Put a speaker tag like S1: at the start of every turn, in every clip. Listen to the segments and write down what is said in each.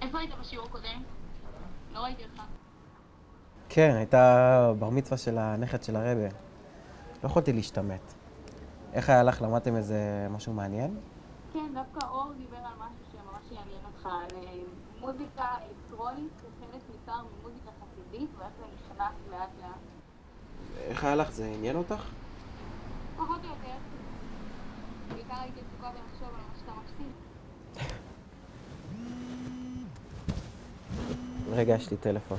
S1: איפה היית בשיעור קודם? לא ראיתי אותך.
S2: כן, הייתה בר מצווה של הנכד של הרבי. לא יכולתי להשתמט. איך היה לך? למדתם איזה משהו מעניין?
S1: כן, דווקא אור דיבר על משהו שממש יעניין אותך, על מוזיקה אלקטרונית כחלק ניכר ממוזיקה חסידית, ואיך זה נכנס לאט לאט.
S2: איך היה לך? זה עניין אותך?
S1: פחות או יותר. בעיקר הייתי עסוקה בלחשוב על מה שאתה מפסיד.
S2: רגע, יש לי טלפון.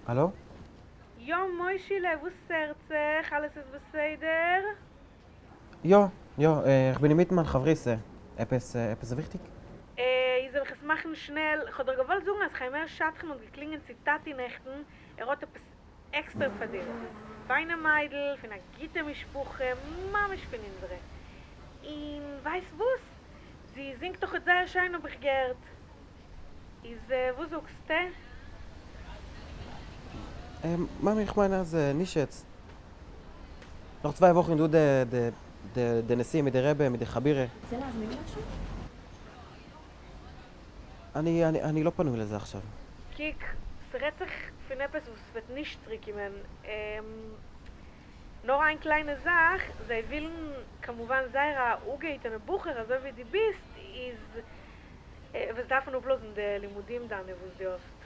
S2: הלו?
S3: יום מוישילה, wo serzech, alles ist בסדר?
S2: Ich bin Mitmann, Chavrisse. Etwas wichtig?
S3: Ich soll es machen schnell. Ich habe gewollt sagen, als ich mehr Schatten und geklingen Zitate nächten, hat etwas extra verdient. Feine Meidl, von einer Gitarre-Mischbuche, Mama von unsere. Und weißt du was? Sie singt doch jetzt sehr schön, ob ich gehört. Wo sagst du?
S2: Mami, ich meine, nicht jetzt. Noch 2 Wochen du der Nessie mit der Rebbe, mit der Chabire.
S4: רוצה להזמין משהו?
S2: אני לא פנוי לזה עכשיו.
S3: Kiek, es rät sich von etwas, was wird nicht zurückkommen. Nur eine kleine Sache, sie wollen, כמובן, sehr Uge in einem Bucher, also wie die bist, ist, was darf man auch bloß in den Limudim dann, wo es die hast.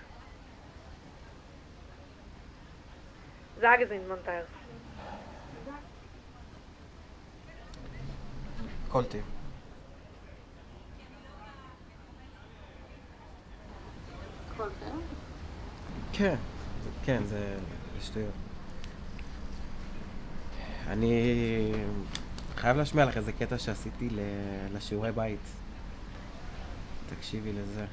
S3: Sage sie in Montairs.
S2: כל טוב.
S1: הכל בסדר?
S2: כן, זה שטויות. אני חייב להשמיע לך איזה קטע שעשיתי לשיעורי בית. תקשיבי לזה.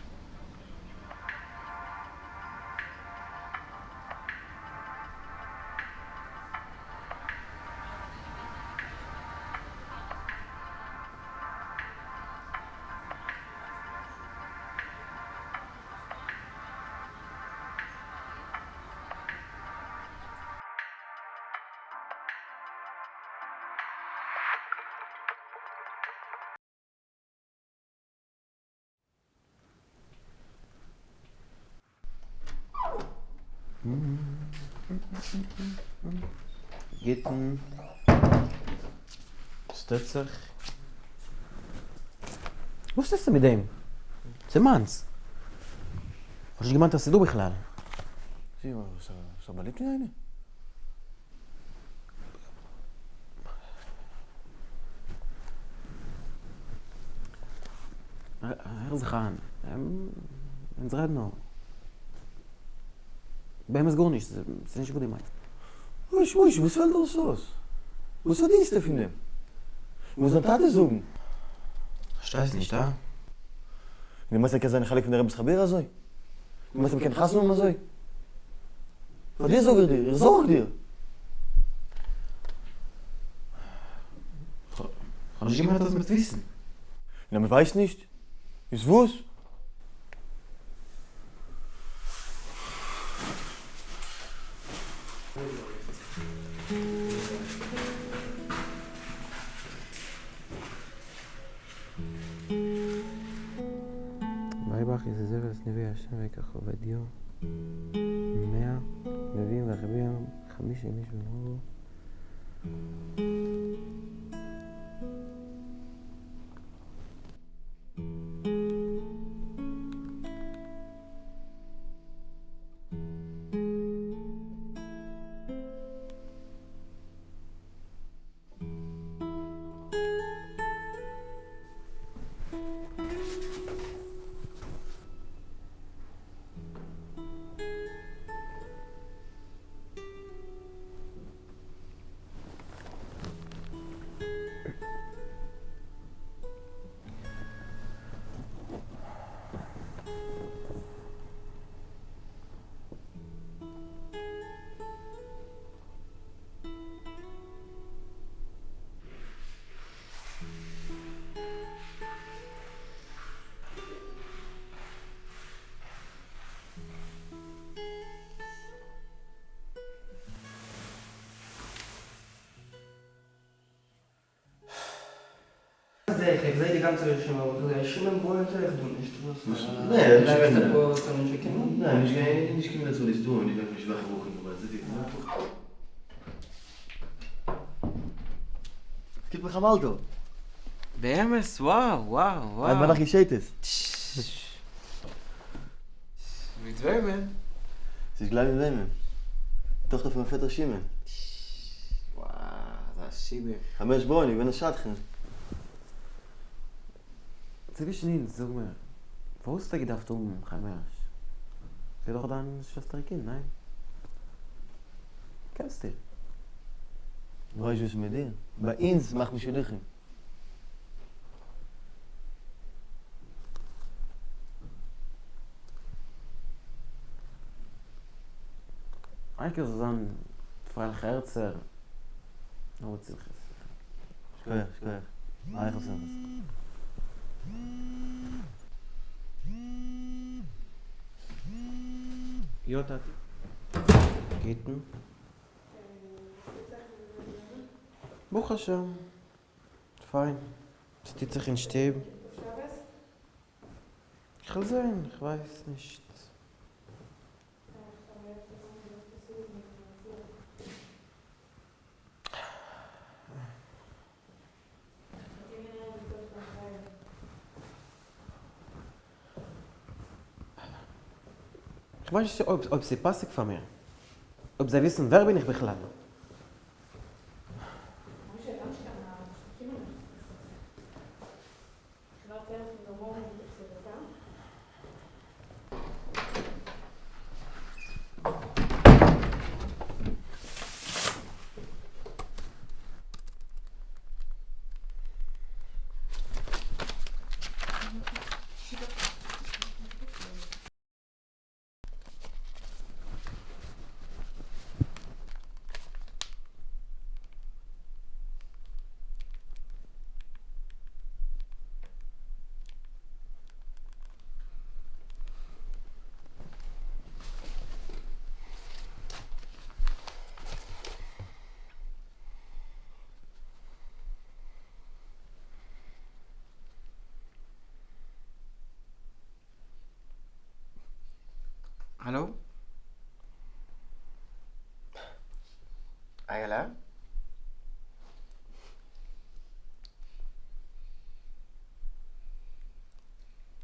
S2: Gitten, Stützer. Was ist das mit dem? זה מנס. או שגימנת הסידור בכלל.
S5: סבלית לי הנה.
S2: Herzchan, Enzredno. Beim ist gar nicht, das ist nicht gut gemeint.
S5: Wusch, was fällt das aus? Was hat dies von dem? Was hat das sagen?
S2: Ich weiß nicht, da?
S5: אני מנסה כזה נחלק מן הרב סחביר הזוי? אני מנסה מכן חסנו עם הזוי? ודיר זוגר דיר, יחזור דיר.
S2: Regime hat das mit Wissen.
S5: Na, man weiß nicht. Ist was?
S2: נביא השם ויקח עובדיו 100 מביאים ואחבים 50 איש במרור.
S4: Ich sehe die ganze Stimme, aber die Stimmen wollen nicht was.
S5: Nee,
S4: Bleibst
S5: ich
S4: du
S5: bin
S4: vor so einem Chicken?
S5: Nein, ich komme dazu nicht tun, ich habe mich schwache Wochen, aber das ist es gibt mich am Auto.
S2: באמס, וואו, וואו, וואו.
S5: Ein Banach gescheites.
S2: mit wem?
S5: Sie ist gleich mit wem? Tochter von Vetter Shimon.
S2: וואו, זה השיבר.
S5: 5 ברוני, בן השטחן.
S2: Zieh nicht, sag mir. Wo ist der gedacht Chaimesh? Sie doch dann Schwesterkind, nein? Kennst du?
S5: Weißt du, was mit dir? Bei uns macht mich Schuldigen.
S2: Eigentlich so ein freilich Herzer. Aber zieh ich es.
S5: שכוח. Eigentlich so was.
S2: Jota. Gitten. Buch Hashem. Fein. Steht sich in Stäben. Ich will sehen, ich weiß nicht. Ich weiß nicht, ob sie passig von mir. Ob sie wissen, wer bin ich בכלל. Hallo? Ayala?